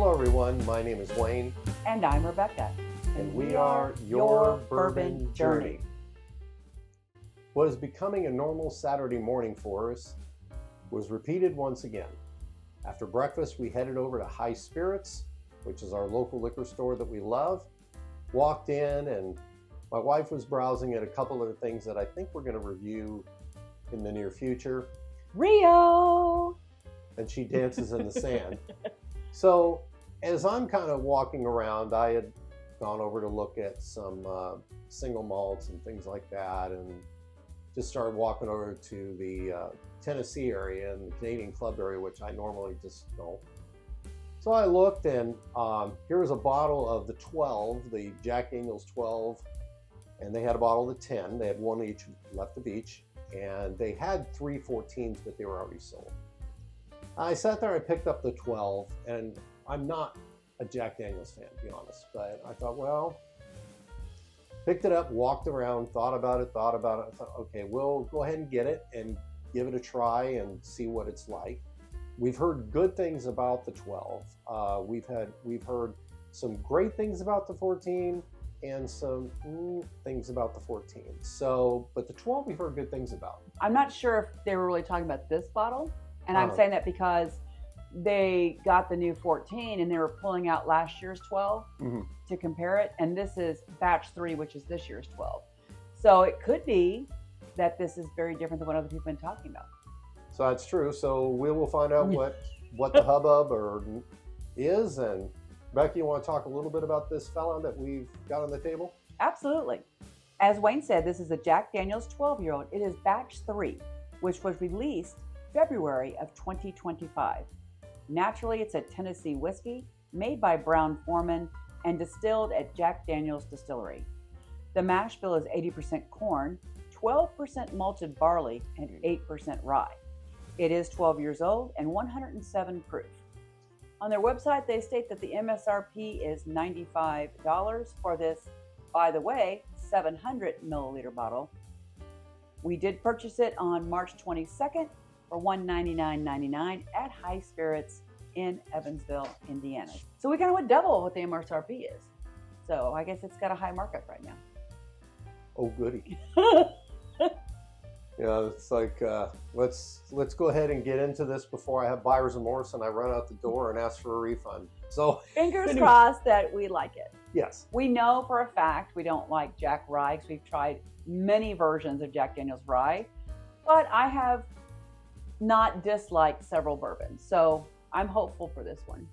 Hello everyone, my name is Wayne. And I'm Rebecca. And we are your Bourbon Journey. What is becoming a normal Saturday morning for us was repeated once again. After breakfast, we headed over to High Spirits, which is our local liquor store that we love. Walked in and my wife was browsing at a couple of things that I think we're going to review in the near future. Rio! And she dances in the sand. So as I'm kind of walking around, I had gone over to look at some single malts and things like that, and just started walking over to the Tennessee area and the Canadian Club area, which I normally just don't. So I looked, and here was a bottle of the 12, the Jack Daniel's 12, and they had a bottle of the 10. They had one each, left of each, and they had 3 14s, but they were already sold. I sat there and picked up the 12, and I'm not a Jack Daniel's fan, to be honest, but I thought, well, picked it up, walked around, thought about it. I thought, okay, we'll go ahead and get it and give it a try and see what it's like. We've heard good things about the 12. We've heard some great things about the 14 and some things about the 14. So, but the 12 we've heard good things about. I'm not sure if they were really talking about this bottle, and I'm saying that because they got the new 14 and they were pulling out last year's 12 to compare it, and this is batch 3, which is this year's 12. So it could be that this is very different than what other people have been talking about. So that's true. So we will find out what the hubbub is. And Becky, you want to talk a little bit about this fella that we've got on the table? Absolutely. As Wayne said, this is a Jack Daniel's 12-year-old. It is batch 3, which was released February of 2025. Naturally, it's a Tennessee whiskey made by Brown-Forman and distilled at Jack Daniel's Distillery. The mash bill is 80% corn, 12% malted barley, and 8% rye. It is 12 years old and 107 proof. On their website, they state that the MSRP is $95 for this, by the way, 700 milliliter bottle. We did purchase it on March 22nd for $199.99 at High Spirits in Evansville, Indiana. So we kind of went double what the MSRP is. So I guess it's got a high markup right now. Oh, goody. Yeah, it's like, let's go ahead and get into this before I have buyer's remorse and I run out the door and ask for a refund. So fingers crossed that we like it. Yes. We know for a fact we don't like Jack Rye because we've tried many versions of Jack Daniel's Rye, but I have not disliked several bourbons, so I'm hopeful for this one.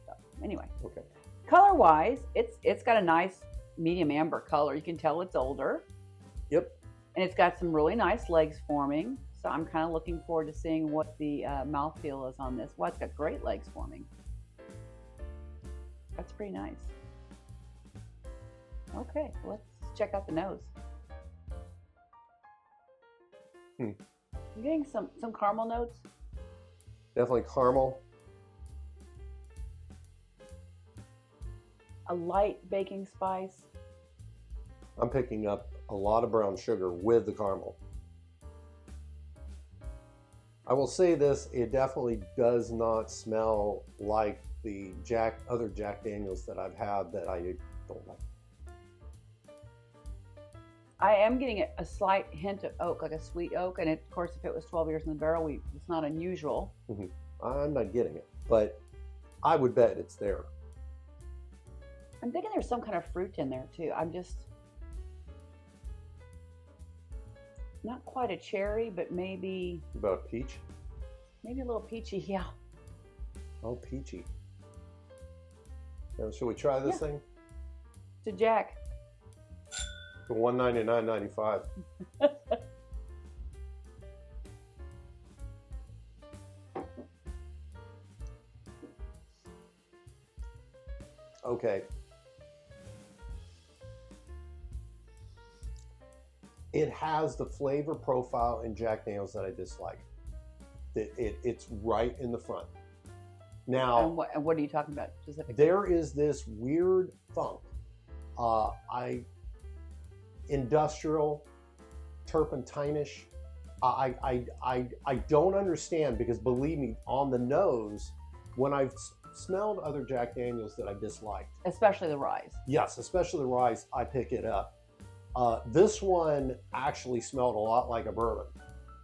So anyway, okay. Color-wise, it's got a nice medium amber color. You can tell it's older. Yep. And it's got some really nice legs forming. So I'm kind of looking forward to seeing what the mouthfeel is on this. Well, it's got great legs forming. That's pretty nice. Okay, let's check out the nose. I'm getting some caramel notes. Definitely caramel. A light baking spice. I'm picking up a lot of brown sugar with the caramel. I will say this, it definitely does not smell like the other Jack Daniels that I've had that I don't like. I am getting a slight hint of oak, like a sweet oak, and of course if it was 12 years in the barrel, it's not unusual. I'm not getting it, but I would bet it's there. I'm thinking there's some kind of fruit in there too. I'm just not quite a cherry, but maybe about a peach. Maybe a little peachy, yeah. Oh, peachy. Now, should we try this thing? To Jack. For $199.95. Okay. It has the flavor profile in Jack Daniel's that I dislike. It's right in the front. Now, and what are you talking about specifically? There is this weird funk. Industrial, turpentine-ish. I don't understand, because believe me, on the nose, when I've smelled other Jack Daniels that I disliked. Especially the rye. Yes, especially the rye, I pick it up. This one actually smelled a lot like a bourbon.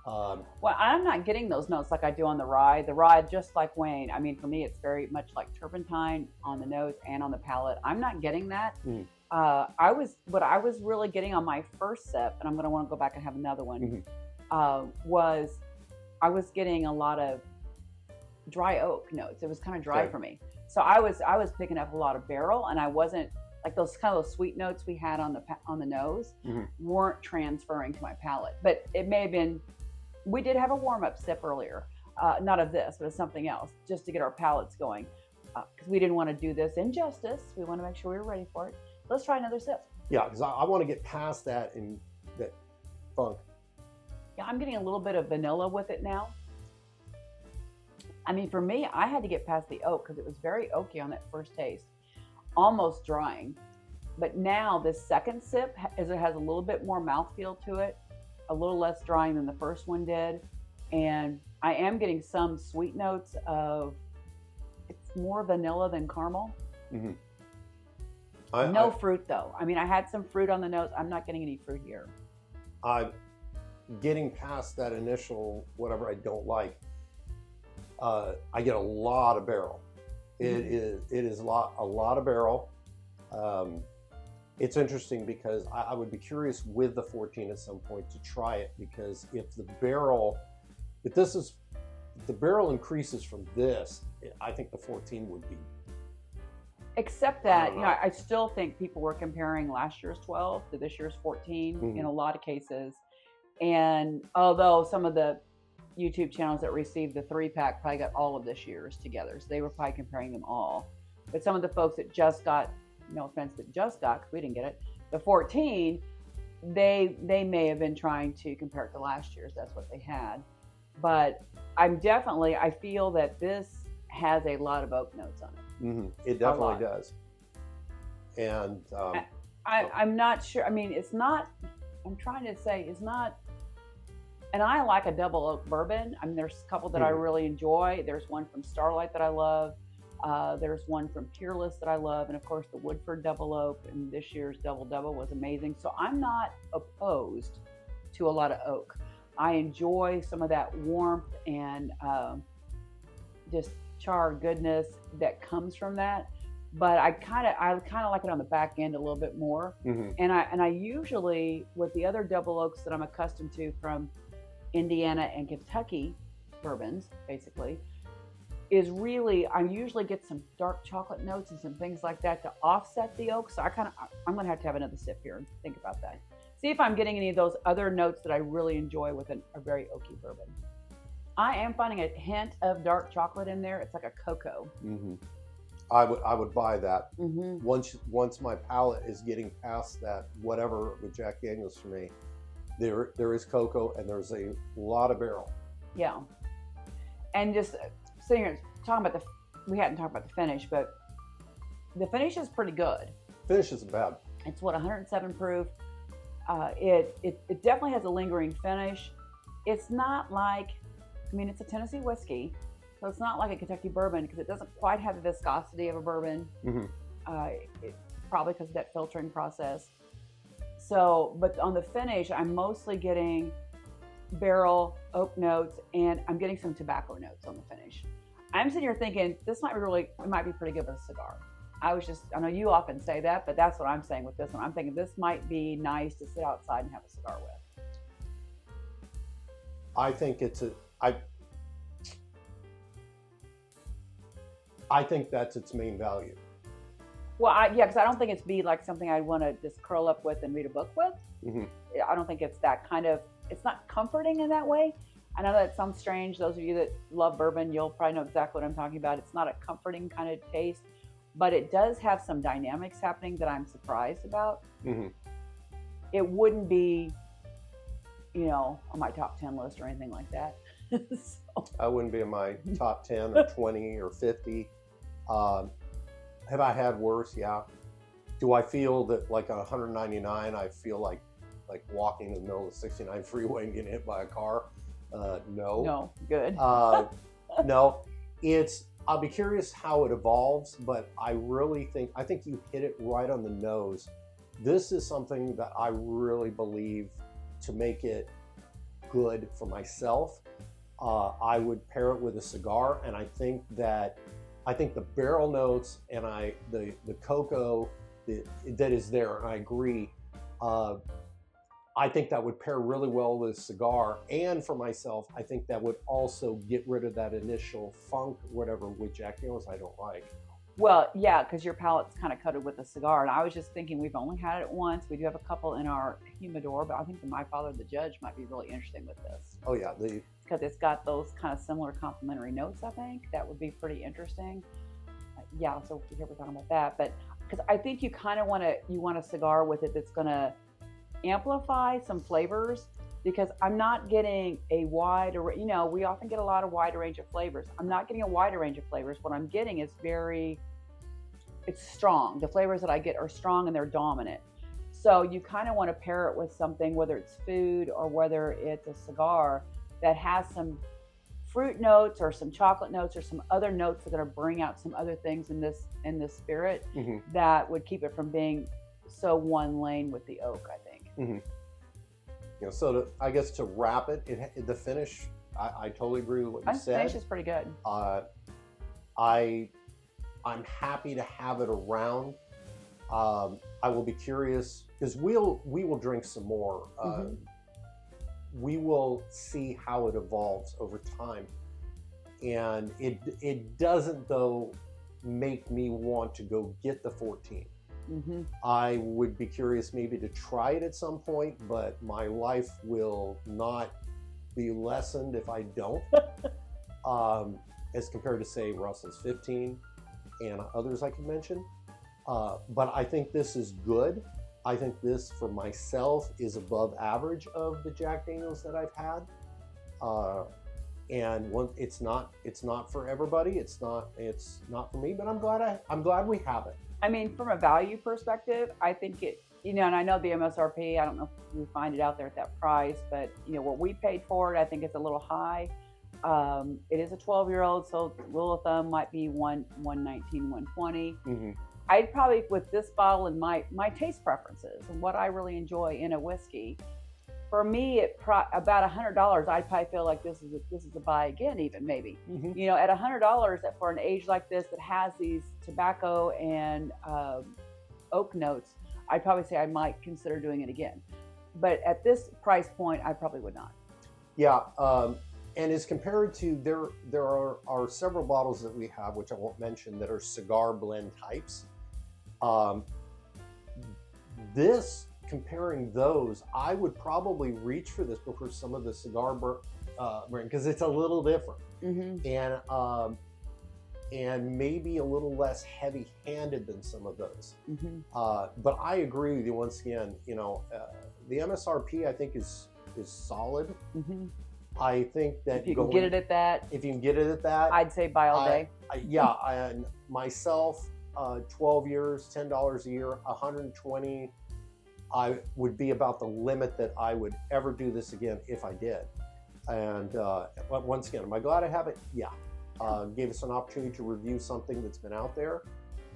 Well, I'm not getting those notes like I do on the rye. The rye, just like Wayne, I mean, for me, it's very much like turpentine on the nose and on the palate. I'm not getting that. What I was really getting on my first sip, and I'm going to want to go back and have another one, was I was getting a lot of dry oak notes. It was kind of dry for me. So I was picking up a lot of barrel, and I wasn't like those kind of sweet notes we had on the nose weren't transferring to my palate. But it may have been. We did have a warm-up sip earlier, not of this, but of something else, just to get our palates going, because we didn't want to do this injustice. We want to make sure we were ready for it. Let's try another sip. Yeah, because I want to get past that funk. Yeah, I'm getting a little bit of vanilla with it now. I mean, for me, I had to get past the oak because it was very oaky on that first taste, almost drying. But now this second sip, as it has a little bit more mouthfeel to it, a little less drying than the first one did. And I am getting some sweet notes of, it's more vanilla than caramel. No fruit though. I mean, I had some fruit on the nose. I'm not getting any fruit here. I'm getting past that initial, whatever I don't like. I get a lot of barrel. It is a lot of barrel. It's interesting because I would be curious with the 14 at some point to try it, because if the barrel increases from this, I think the 14 would be. Except that, I still think people were comparing last year's 12 to this year's 14 in a lot of cases. And although some of the YouTube channels that received the 3-pack probably got all of this year's together, so they were probably comparing them all. But some of the folks that just got, no offense, that just got, because we didn't get it, the 14, they may have been trying to compare it to last year's. That's what they had. But I feel that this has a lot of oak notes on it. It definitely does. And I'm not sure. I mean, it's not, I'm trying to say, it's not, and I like a double oak bourbon. I mean, there's a couple that I really enjoy. There's one from Starlight that I love. There's one from Peerless that I love. And of course, the Woodford double oak and this year's double was amazing. So I'm not opposed to a lot of oak. I enjoy some of that warmth and just char goodness that comes from that. But I kind of like it on the back end a little bit more. And I usually, with the other double oaks that I'm accustomed to from Indiana and Kentucky bourbons, basically, is really, I usually get some dark chocolate notes and some things like that to offset the oak. So I'm going to have another sip here and think about that. See if I'm getting any of those other notes that I really enjoy with a very oaky bourbon. I am finding a hint of dark chocolate in there. It's like a cocoa. I would buy that. Once my palate is getting past that, whatever with Jack Daniels for me, there is cocoa and there's a lot of barrel. Yeah. And just sitting here talking about we hadn't talked about the finish, but the finish is pretty good. Finish isn't bad. It's 107 proof. It definitely has a lingering finish. It's not like, I mean, it's a Tennessee whiskey, so it's not like a Kentucky bourbon because it doesn't quite have the viscosity of a bourbon. Probably because of that filtering process. So, but on the finish, I'm mostly getting barrel, oak notes, and I'm getting some tobacco notes on the finish. I'm sitting here thinking this might be pretty good with a cigar. I know you often say that, but that's what I'm saying with this one. I'm thinking this might be nice to sit outside and have a cigar with. I think I think that's its main value. Well, because I don't think it's like something I'd want to just curl up with and read a book with. I don't think it's that kind of, it's not comforting in that way. I know that sounds strange. Those of you that love bourbon, you'll probably know exactly what I'm talking about. It's not a comforting kind of taste, but it does have some dynamics happening that I'm surprised about. It wouldn't be, on my top 10 list or anything like that. I wouldn't be in my top 10 or 20 or 50. Have I had worse? Yeah. Do I feel that like on 199, I feel like walking in the middle of the 69 freeway and getting hit by a car? No. No, good. No, I'll be curious how it evolves, but I think you hit it right on the nose. This is something that I really believe to make it good for myself. I would pair it with a cigar, and I think the barrel notes and the cocoa that is there, and I agree. I think that would pair really well with a cigar, and for myself, I think that would also get rid of that initial funk, whatever, with Jack Daniels I don't like. Well, yeah, because your palate's kind of coated with a cigar, and I was just thinking we've only had it once. We do have a couple in our humidor, but I think the My Father the Judge might be really interesting with this. Oh yeah, because it's got those kind of similar complementary notes. I think that would be pretty interesting. Yeah, so here we're talking about that, but because I think you kind of want a cigar with it that's going to amplify some flavors, because I'm not getting a wide array. We often get a lot of wide range of flavors. I'm not getting a wider range of flavors. What I'm getting is it's strong. The flavors that I get are strong and they're dominant. So you kind of want to pair it with something, whether it's food or whether it's a cigar that has some fruit notes or some chocolate notes or some other notes that are going to bring out some other things in this spirit that would keep it from being so one lane with the oak, I think. So I guess to wrap it, the finish, I totally agree with what you said. The finish is pretty good. I'm happy to have it around. I will be curious because we will drink some more. We will see how it evolves over time, and it doesn't though make me want to go get the 14. I would be curious maybe to try it at some point, but my life will not be lessened if I don't, as compared to say Russell's 15 and others I could mention. But I think this is good. I think this for myself is above average of the Jack Daniels that I've had. And it's not for everybody. It's not for me, but I'm glad we have it. I mean, from a value perspective, I think it, and I know the MSRP, I don't know if we find it out there at that price, but what we paid for it, I think it's a little high. It is a 12-year-old, so rule of thumb might be 119, 120. I'd probably, with this bottle and my taste preferences and what I really enjoy in a whiskey, for me, about $100, I'd probably feel like this is a buy again, even maybe. At $100 for an age like this that has these tobacco and oak notes, I'd probably say I might consider doing it again. But at this price point, I probably would not. Yeah, and as compared to there are several bottles that we have, which I won't mention, that are cigar blend types. Comparing those, I would probably reach for this before some of the cigar brand, because it's a little different, and maybe a little less heavy-handed than some of those. But I agree with you once again. The MSRP I think is solid. I think that if you can get it at that, I'd say buy all day. And myself, 12 years, $10 a year, 120. I would be about the limit that I would ever do this again if I did. And once again, am I glad I have it? Yeah. Gave us an opportunity to review something that's been out there,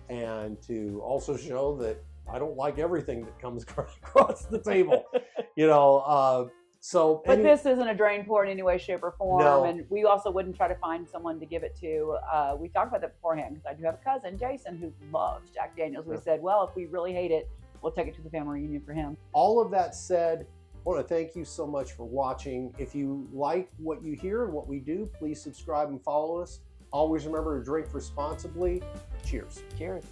and to also show that I don't like everything that comes across the table. But this isn't a drain pour in any way, shape, or form. No. And we also wouldn't try to find someone to give it to. We talked about that beforehand, because I do have a cousin, Jason, who loves Jack Daniels. We said, well, if we really hate it, we'll take it to the family reunion for him. All of that said, I want to thank you so much for watching. If you like what you hear and what we do, please subscribe and follow us. Always remember to drink responsibly. Cheers. Cheers.